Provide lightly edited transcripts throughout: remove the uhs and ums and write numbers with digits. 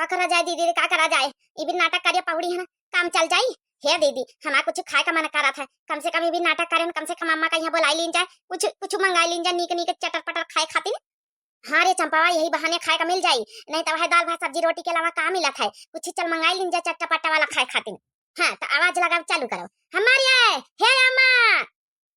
का करा जाए दीदी का करा जाए, ये भी नाटक कार्य पौड़ी है ना, काम चल जाई। हे दीदी हमारा कुछ खाए का मन करा था, कम से कम ये भी नाटक करे, कम से कम अम्मा का यहाँ बुलाई लीन जाए, कुछ कुछ मंगाई लीन जाए, नीक नीक चटर पटर खाए खातिर। हाँ रे चंपावा यही बहाने खाए का मिल जाई, नहीं तो वह दाल भात सब्जी रोटी के अलावा का मिलत है, कुछ चल मंगाई लीन जाए चटपटा वाला खाए खातिर। हाँ तो आवाज लगा चालू करो, हमारी है हे अम्मा।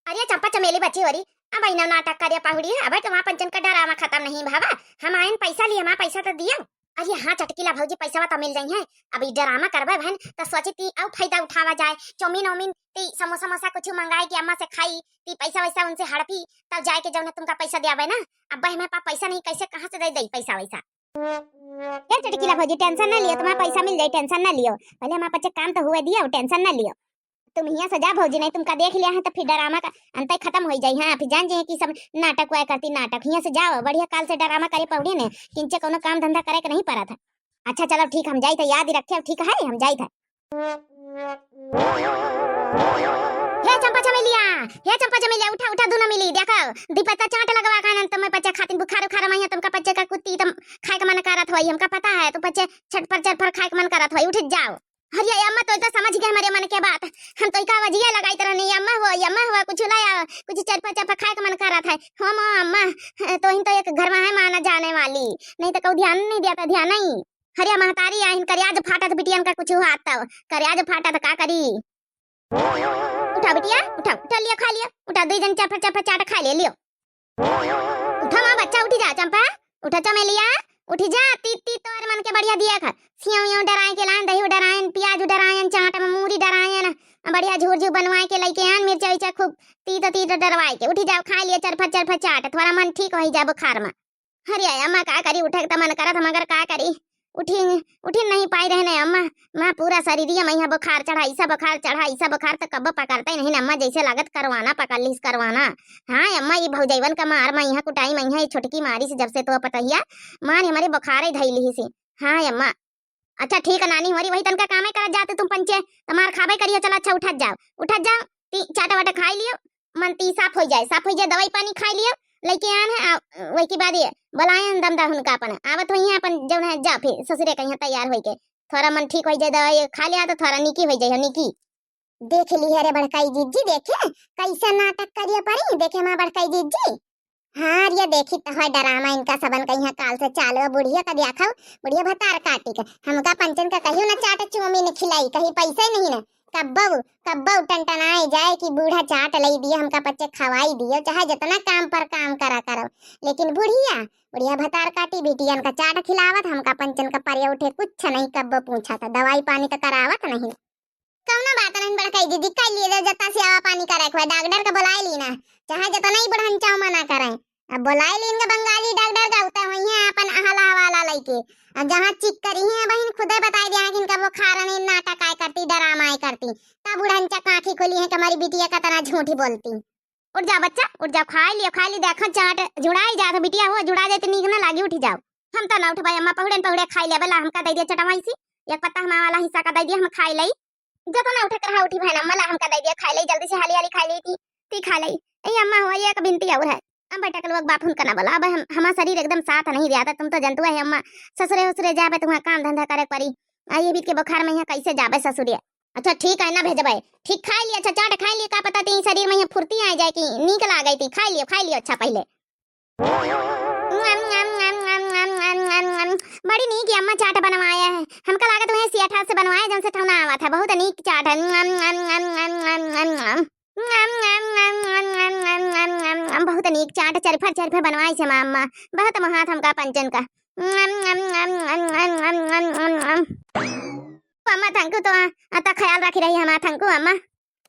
अरे चंपा चमेली बच्ची हो रही, अब आई नाटक कार्य पहुड़ी है, अब तो वहाँ पंचन का डरामा खत्म नहीं भावा, हम आयन पैसा लिए, हमारा पैसा तो दिया। अरे हाँ चटकीला भौजी पैसा तो मिल जाई है, अब ये ड्रामा करवा बहन तो सोची ती अब फायदा उठावा जाए, चौमीन ओमीन ती समोसा मोसा कुछ मंगाए कि अम्मा से खाई ती पैसा वैसा उनसे हड़पी, तब जाए के जब तुमका पैसा दिया ना, अब हमारे पास पैसा नहीं, कैसे कहाँ से दे पैसा वैसा। क्या चटकीला भौजी टेंशन ना लियो, तुम्हारा पैसा मिल जाए, टेंशन ना लियो, पहले हमारा बच्चे काम तो हुए दिया, टेंशन ना लियो। तुम यहाँ सजा भौजी, नहीं तुमका देख लिया है तो फिर ड्रामा का अंत खत्म हो जाए। हाँ फिर जान जाए कि सब नाटक हुआ करती, नाटक यहाँ से जाओ बढ़िया काल से ड्रामा करे पौड़ी ने, किंचे कोनो काम धंधा करे के नहीं पड़ा था। अच्छा चलो ठीक हम जाई था, याद ही रखे ठीक है हम जाई था। हे चंपा चमेलिया, हे चंपा चमेलिया उठा उठा दोनों मिली देखो, दीपता चाट लगवा का अनंत में बच्चा खातिर बुखार उखार में तुमका बच्चे का कुत्ती तुम खाए का मन करत होई, हमका पता है तुम बच्चे छटपर चरफर खाए का मन करत होई, उठ जाओ। अरे अम्मा तो समझ गए हमारे मन के बात, हम तो का वजिया लगाई तरह नहीं, अम्मा हुआ कुछ लाया, कुछ चरपा चरपा खाए का मन कर रहा था। हम अम्मा तो इन तो एक घर में है माना जाने वाली, नहीं तो कभी ध्यान नहीं दिया था, ध्यान नहीं। हरिया महतारी आइन करियाज फाटा तो बिटियन का कुछ हुआ तो करियाज फाटा तो का करी। उठा बिटिया उठा उठा लिया खा लिया, उठा दो जन चरपा चरपा चाट खा लियो। उठा मां बच्चा उठी जा चंपा, उठा चमेलिया उठी जा, ती ती तोर मन के बढ़िया दिया खा, सियों डराए के लान, दही डरायन, प्याज डरायन, चाट में मूरी डरायन, बढ़िया झूर बनवाए के लेके आन, मिर्चा विर्चा खूब ती तो डरवाए के उठी जाओ, खा लिया चरफा चरफा चाट, थोड़ा मन ठीक हो जाए बुखार में। अरे अम्मा का करी, उठे तो मन करत मगर का करी, उठी उठी नहीं पाई रहने अम्मा, माँ पूरा शरीर में बुखार चढ़ा, ऐसा बुखार तो कब पकड़ता ही नहीं अम्मा, जैसे लागत करवाना पकड़ लीस करवाना। हाँ अम्मा ये भौजैवन का मार मैं यहाँ कुटाई मैं यहाँ छोटकी मारी से जब से तो पतहिया मार हमारे बुखार ही धैली ही से। हाँ अम्मा अच्छा ठीक है नानी हमारी वही तनका काम है कर जाते तुम पंचे तुम्हार खाबे करियो, चलो अच्छा उठत जाओ चाटा वाटा खाई लियो, मन ती साफ हो जाए, दवाई पानी खाई लियो लेके आन है, वही के बाद ये बुलाए दमदार उनका अपन आवत हो अपन जब है जा फिर ससुरे का यहाँ तैयार होके थोड़ा मन ठीक हो जाए, दवाई खा लिया तो थोड़ा निकी हो जाए, निकी। देख ली अरे बड़काई जीजी देखे कैसा नाटक करिए पड़ी, देखे माँ बड़काई जीजी। हाँ ये देखी तो है डरामा इनका सबन का यहाँ काल से चालो, बुढ़िया का दिया बुढ़िया भतार काटी का हमका पंचन का कहियो ना चाट चुमी ने खिलाई, कहीं पैसे नहीं ना, कब्बो टनटनाए जाए कि बूढ़ा चाट लई दिया हमका बच्चे खवाई दियो, चाहे जितना काम पर काम करा करो, लेकिन बुढ़िया भतार काटी बेटियन का चाट खिलावत, हमका पंचन का परिया उठे कुछ नहीं, कब्बो पूछा था दवाई पानी तो करावत नहीं। कौना बात नहीं बड़काई दीदी कर लिए जता से आवा पानी करे हुआ डॉक्टर का बुलाए लीना, चाहे जितना ही बढ़न चाव मना करें, अब बुलाए लीन का बंगाली डॉक्टर का उतर हुई है अपन अहला हवाला लेके, अब जहाँ चिक करी है बहन खुदे बताई दिया कि इनका बुखार नहीं नाटक आए करती डरामा आए करती, तब बुढ़न चक आंखें खोली है कि हमारी बिटिया का तना झूठी बोलती। उठ जा बच्चा उठ जाओ, खा ली देखो चाट जुड़ाई जा तो बिटिया हो जुड़ा जाए तो नीक ना लागी, उठी जाओ। हम तो ना उठ भाई अम्मा पहुड़े खाई ले बेला, हमका दे दिया चटवाई सी एक पत्ता हमारा वाला हिस्सा का दे दिया, हम खाई लई जब ना उठे कर उठी भाई अम्मा हमका दे दिया खाई लई, जल्दी से हाली खाई ली ती खा लई। ए अम्मा हुआ ये एक बिनती और है, अब बेटा के लोग बाप उनका ना बोला, अब हमारा शरीर एकदम साथ नहीं रहता, तुम तो जनतु है अम्मा, ससुरे जाबे तुम्हारा काम धंधा करे पड़ी, ये बीत के बुखार में यहाँ कैसे जाबे ससुरिया। अच्छा ठीक है ना भेजबे, ठीक खा लिया, अच्छा चाट खा लिया, का पता थी शरीर में यहाँ फुर्ती आ जाए कि नीक ला गई थी, खा लियो अच्छा पहले। बड़ी नीक अम्मा चाट बनवाया है, हमका लागत है सियाठा से बनवाया जन से ठौना आवा था, बहुत नीक चाट है, बहुत नीक चाट चरफर बनवाई से अम्मा, बहुत महात हमका पंचन का। अम्मा थंकू तो आता ख्याल रखी रही हमारा थंकू अम्मा,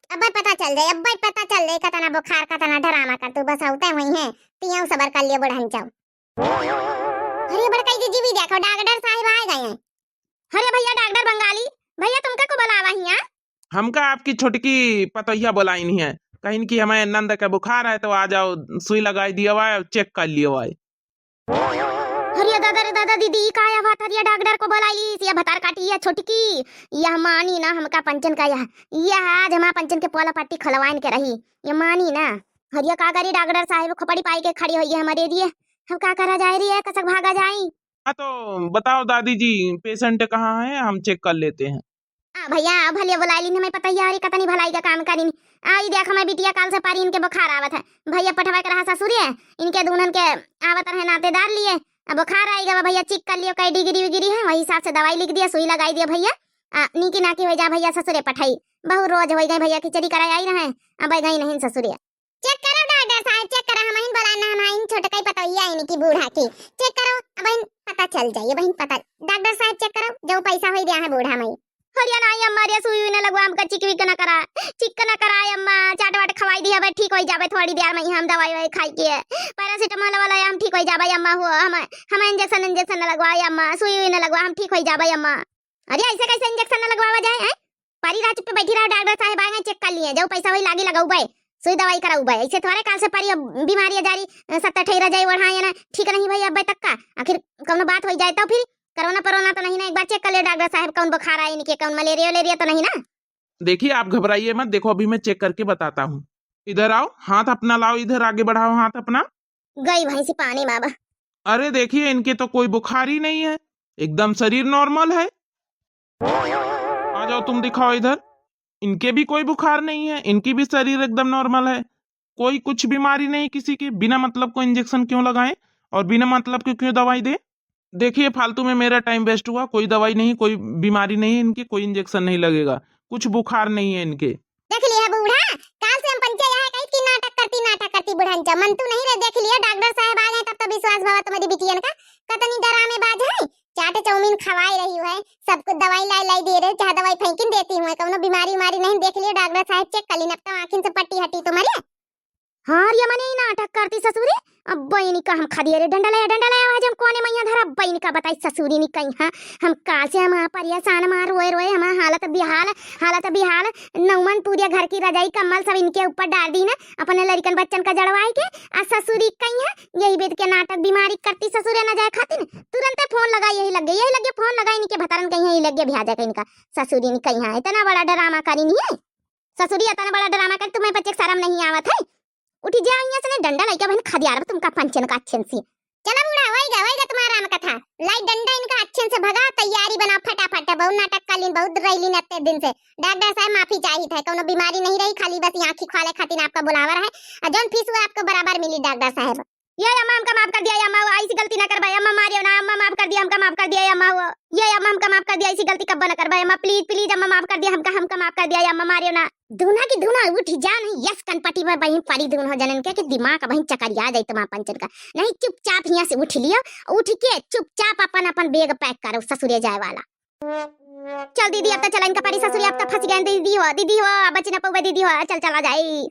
अब पता चल जाए कतना बुखार कतना डरामा कर तू बस आउते हुई है तियाऊ सबर कर लिए बढ़न चाओ। अरे बड़काई जीजी भी देखो डॉक्टर साहब आ गए हैं। अरे भैया डॉक्टर बंगाली भैया तुमका को बुलावा हिया, हमका आपकी छोटकी पतोहिया बुलाई नहीं है, कहीं की हमें नंद का बुखार है तो आ जाओ सुई लगाई दिया हुआ है चेक कर लियो है। अरे दादा दीदी काया बात है, डॉक्टर को बुलाई ली, भतार काटी है छोटकी, यह मानी ना हमका पंचन का यह आज हमारा पंचन के पोला पट्टी खलवाइन के रही, ये मानी ना। हरिया का करी डॉक्टर साहब खपड़ी पाई के खड़ी हुई है हमारे लिए, हम का करा जाए रही है कसक भागा जाए। हाँ तो बताओ दादी जी, पेशेंट कहाँ है, हम चेक कर लेते हैं। भैया भले बुला ली, हमें पता ही है कतनी भलाई का काम करी। आई देख मैं बिटिया काल से पारी इनके बुखार आवत है, भैया पठवा के रहा ससुरिया इनके दूल्हन के आवत रहे नातेदार लिए, अब बुखार आई गवा भैया चेक कर लियो कई डिग्री विग्री है, वही हिसाब से दवाई लिख दिया, सुई लगाई दिया भैया। नीकी नाकी हो जा भैया ससुरे पठाई बहु रोज हो गई भैया, खिचड़ी कराई आई रहे अब आई गई नहीं ससुरिया। चेक करो डॉक्टर साहब चेक करो, हम बोलाना हम छोटे कई पता ही है इनकी बूढ़ा की, चेक करो अब पता चल जाइए बहन पता। डॉक्टर साहब चेक करो जो पैसा हो दिया है बूढ़ा मई हरियाणा आई अम्मा रे सुई न लगवा हमका चिक विक न करा, चिक न कराए अम्मा, चाट वाट खवाई दी है ठीक हो जाबे थोड़ी देर में हम दवाई वाई खाई के पैरासिटामोल वाला हम ठीक हो जाबे अम्मा, हो हम इंजेक्शन न लगवाए अम्मा, सुई न लगवा हम ठीक हो जाबे अम्मा। अरे ऐसे कैसे इंजेक्शन न लगवावा जाए है, पारी रात पे बैठी रहो, डॉक्टर साहब आए चेक कर लिए जो पैसा वही लागी लगाऊ बे, सुई दवाई कराऊ बे, ऐसे थोड़े काल से पारी बीमारी जारी 70 रह जाए बढ़ाए ना ठीक नहीं भाई अब तक का, आखिर कौन बात हो जाए तो फिर कोरोना परोना तो नहीं ना, एक बार चेक कर ले डॉक्टर साहब कौन बुखार है इनके, कौन मलेरिया वलेरिया तो नहीं ना। देखिए आप घबराइए मत, देखो अभी मैं चेक करके बताता हूँ। इधर आओ, हाथ अपना लाओ, इधर आगे बढ़ाओ हाथ अपना। गई भैंसी पानी बाबा। अरे देखिए इनके तो कोई बुखार ही नहीं है, एकदम शरीर नॉर्मल है। आ जाओ तुम दिखाओ इधर, इनके भी कोई बुखार नहीं है, इनकी भी शरीर एकदम नॉर्मल है, कोई कुछ बीमारी नहीं किसी की, बिना मतलब को इंजेक्शन क्यों लगाएं और बिना मतलब के क्यों दवाई दे। देखिए फालतू में मेरा टाइम वेस्ट हुआ, कोई दवाई नहीं, कोई बीमारी नहीं इनकी, कोई इंजेक्शन नहीं लगेगा, कुछ बुखार नहीं है इनके। देख लिया बूढ़ा, काल से हम पंचे यहाँ कहीं की नाटक करती बुढ़ांचा मन तू नहीं रे, देख लिया डॉक्टर साहब आ गए तब तो विश्वास भवा तुम्हारी बिटियन का, कतनी डरामे बाज है, चाट चौमीन खवाई रही है, सब कुछ दवाई लाई दे रहे, चाहे दवाई फेंकिन देती हूँ, कौनो बीमारी नहीं, देख लिया डॉक्टर साहब चेक कर ली, अब तो आँखिन से पट्टी हटी तुम्हारी। हाँ ये मने नाटक करती ससुरी, अब बहनी का हम खदिए रे डंडा लाया आज हम कोने मैया धरा बहनी का बताई ससुरी नी कहीं, हाँ हम काल से हम परेशान मार रोए हमारा हालत बिहाल नौमन पूरे घर की रजाई कम्बल सब इनके ऊपर डाल दी ना अपने लड़कन बच्चन का जड़वाई के, आ ससुरी कहीं है यही बेद के नाटक बीमारी करती ससुरे न जाए खातिर तुरंत फोन लगा यही लग गए फोन लगा इनके भतारन कहीं यही लग गया भ्याजा कहीं का ससुरी नी कहीं है, इतना बड़ा ड्रामा करी नहीं है ससुरी, इतना बड़ा ड्रामा कर तुम्हें बच्चे शर्म नहीं आवत है, उठी जा यहाँ से डंडा लाइका बहन खदियार तुमका पंचन का अच्छे से। चला बूढ़ा होएगा तुम्हारा राम कथा, लाई डंडा इनका अच्छे से भगा, तैयारी बना फटाफट, बहुत नाटक कालीन बहुत रैली नत्ते दिन से। डॉक्टर साहब माफी चाहिए था, कोनो बीमारी नहीं रही, खाली बस यहाँ की खाले खातिर आपका बुलावा है, जौन फीस हुआ आपको बराबर मिली डॉक्टर साहब। ये अम्मा हमका माफ कर दिया, अम्मा ऐसी गलती ना कर भाई, अम्मा मारियो ना, अम्मा माफ कर दिया, हमका माफ कर दिया अम्मा, ये अम्मा हमका माफ कर दिया, ऐसी गलती कब ना कर भाई, अम्मा प्लीज अम्मा माफ कर दिया, हमका माफ कर दिया, अम्मा मारियो ना। दूना की दूना उठ जा नहीं, यस कनपटी में बहन परी दून हो जनन के दिमाग बहन चकरिया जाए तुम्हारा पंचन का, नहीं चुपचाप यहाँ से उठ लियो, उठ के चुपचाप अपन बैग पैक करो ससुरे जाए वाला। चल दीदी अब तो चला इनका परी ससुरी अब तो फंस गए, दीदी हो बची न पौवे दीदी हो, चल चला जाए।